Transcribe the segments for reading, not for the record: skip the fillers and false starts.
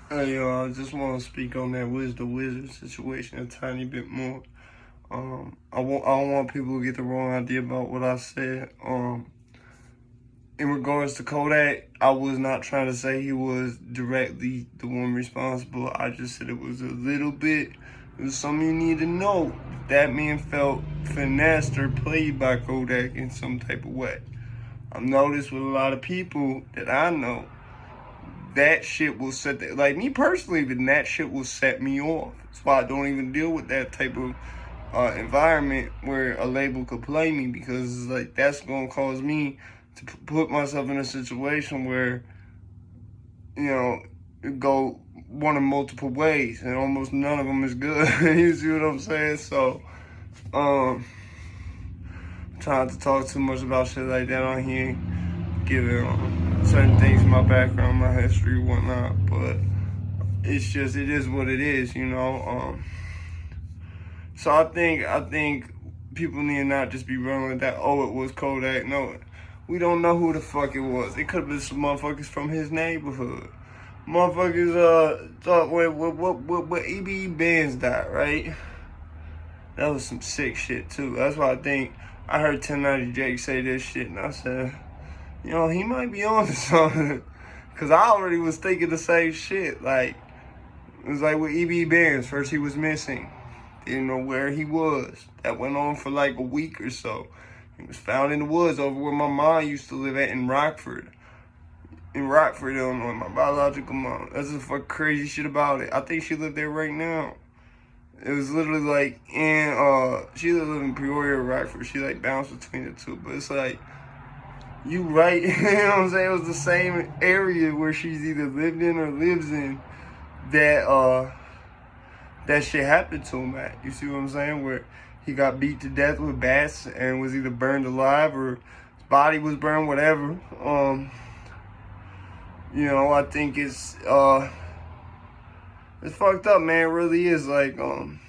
Hey, I just want to speak on that WizDaWizard situation a tiny bit more. I don't want people to get the wrong idea about what I said. In regards to Kodak, I was not trying to say he was directly the one responsible. I just said it was a little bit. There's something you need to know. That man felt finessed or played by Kodak in some type of way. I've noticed with a lot of people that I know, that shit will set the, like me personally, then that shit will set me off. That's why I don't even deal with that type of environment where a label could play me, because it's like that's gonna cause me to put myself in a situation where, you know, it go one of multiple ways and almost none of them is good. You see what I'm saying? So um trying to talk too much about shit like that on here, giving certain things, my background, my history, whatnot, but it's just, it is what it is, you know. So I think people need to not just be running with that. Oh, it was Kodak. No, we don't know who the fuck it was. It could have been some motherfuckers from his neighborhood. Motherfuckers thought when EB Benz died, right? That was some sick shit too. That's why I think I heard 1090 Jake say this shit, and I said, you know, he might be on to something. Cause I already was thinking the same shit. Like, it was like with EB Benz. First he was missing. Didn't know where he was. That went on for like a week or so. He was found in the woods over where my mom used to live at in Rockford. In Rockford, Illinois, my biological mom. That's the fuck crazy shit about it. I think she lived there right now. It was literally like she lived in Peoria or Rockford. She like bounced between the two. But it's like, you right, you know what I'm saying? It was the same area where she's either lived in or lives in that that shit happened to him at. You see what I'm saying? Where he got beat to death with bats and was either burned alive or his body was burned, whatever. You know, I think it's fucked up, man. It really is. Like, and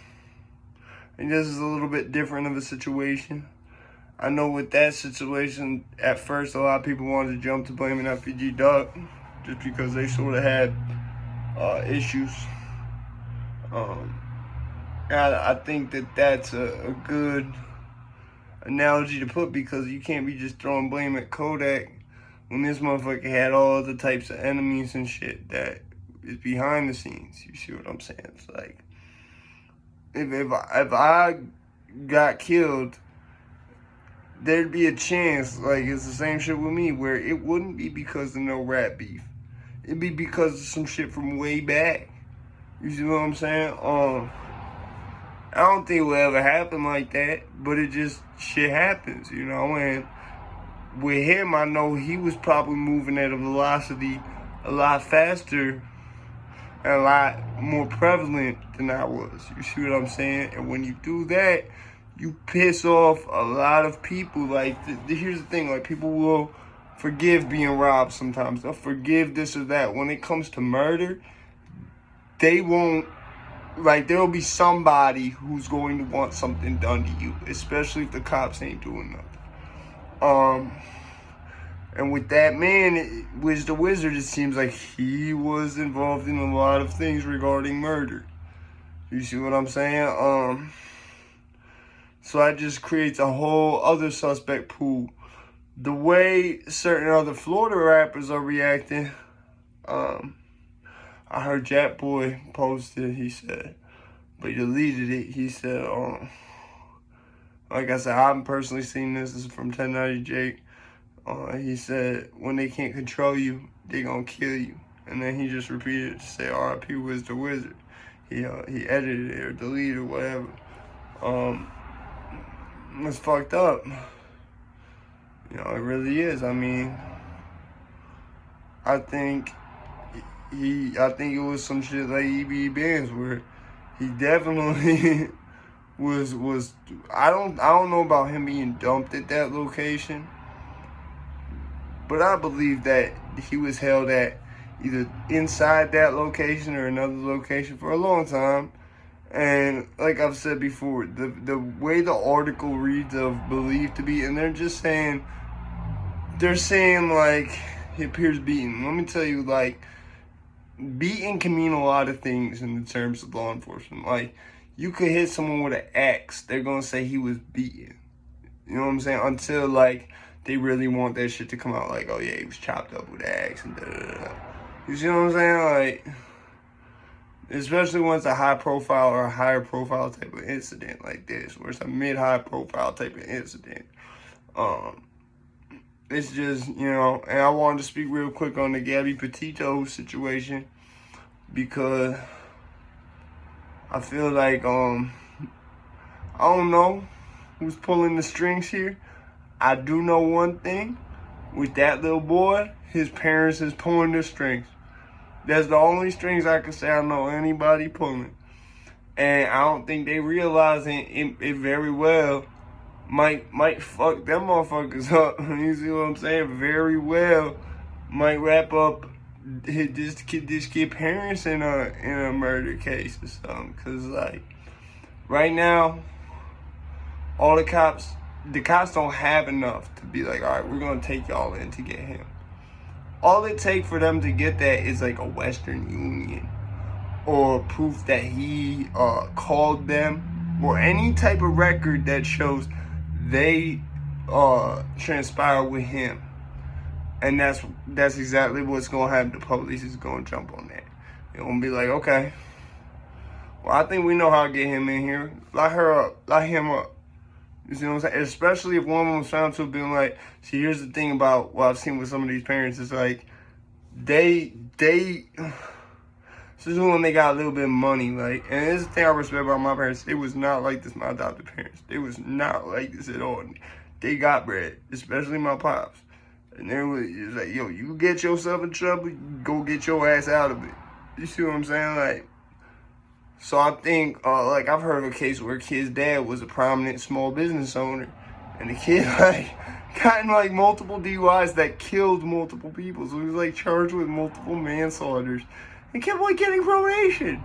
this is a little bit different of a situation. I know with that situation, at first, a lot of people wanted to jump to blaming FPG Duck just because they sort of had issues. I think that that's a good analogy to put, because you can't be just throwing blame at Kodak when this motherfucker had all the types of enemies and shit that is behind the scenes. You see what I'm saying? It's like, if I got killed, there'd be a chance, like, it's the same shit with me, where it wouldn't be because of no rap beef. It'd be because of some shit from way back. You see what I'm saying? I don't think it will ever happen like that, but it just, shit happens, you know? And with him, I know he was probably moving at a velocity a lot faster and a lot more prevalent than I was. You see what I'm saying? And when you do that, you piss off a lot of people. Like, here's the thing, like, people will forgive being robbed sometimes. They'll forgive this or that. When it comes to murder, they won't, like, there'll be somebody who's going to want something done to you, especially if the cops ain't doing nothing. And with that man, WizDaWizard, it seems like he was involved in a lot of things regarding murder. You see what I'm saying? So that just creates a whole other suspect pool. The way certain other Florida rappers are reacting, I heard Jack Boy posted, he said, but he deleted it. He said, like I said, I haven't personally seen this. This is from 1090 Jake. He said, when they can't control you, they gonna kill you. And then he just repeated it to say, RIP WizDaWizard. He edited it or deleted it or whatever. It's fucked up. You know, it really is. I mean, I think it was some shit like EB Benz where he definitely was I don't know about him being dumped at that location, but I believe that he was held at either inside that location or another location for a long time. And like I've said before, the way the article reads of believed to be, and they're saying like he appears beaten. Let me tell you, like, beating can mean a lot of things in the terms of law enforcement. Like, you could hit someone with an axe, they're gonna say he was beaten. You know what I'm saying? Until, like, they really want that shit to come out, like, oh yeah, he was chopped up with an axe and da-da-da-da. You see what I'm saying? Like, especially when it's a high profile or a higher profile type of incident like this, where it's a mid-high profile type of incident. It's just, you know, and I wanted to speak real quick on the Gabby Petito situation, because I feel like, I don't know who's pulling the strings here. I do know one thing. With that little boy, his parents is pulling the strings. That's the only strings I can say I know anybody pulling. And I don't think they realizing it very well might fuck them motherfuckers up. You see what I'm saying? Very well might wrap up this kid parents in a murder case or something. Cause like right now, all the cops don't have enough to be like, all right, we're gonna take y'all in to get him. All it takes for them to get that is like a Western Union or proof that he called them, or any type of record that shows they transpired with him. And that's exactly what's gonna happen. The police is gonna jump on that. They're gonna be like, okay, well, I think we know how to get him in here. Lock her up, lock him up. You see what I'm saying? Especially if one of them was found to have been like, see, here's the thing about what I've seen with some of these parents, is like they this is when they got a little bit of money, like, and this is the thing I respect about my parents. They was not like this, my adopted parents. They was not like this at all. They got bread, especially my pops. And they was like, yo, you get yourself in trouble, go get your ass out of it. You see what I'm saying? Like, so I think, like, I've heard of a case where a kid's dad was a prominent small business owner, and the kid, like, got in, like, multiple DUIs that killed multiple people. So he was, like, charged with multiple manslaughters and kept, like, getting probation.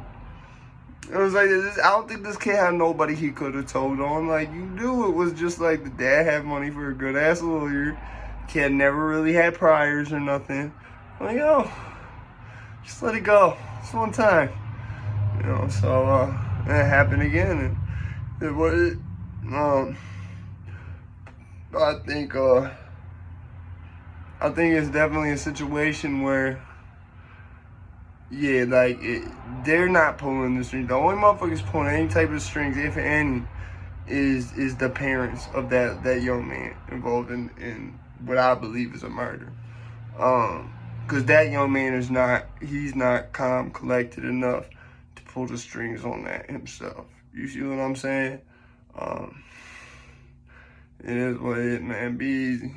It was like, I don't think this kid had nobody he could have told on. Like, you knew it was just, like, the dad had money for a good-ass lawyer. Kid never really had priors or nothing. I'm like, yo, just let it go. It's one time. You know, so, that happened again. And it was, I think it's definitely a situation where, yeah, like, they're not pulling the strings. The only motherfuckers pulling any type of strings, if any, is the parents of that young man involved in what I believe is a murder. Because that young man he's not calm, collected enough to pull the strings on that himself. You see what I'm saying? It is what it is, man. Be easy.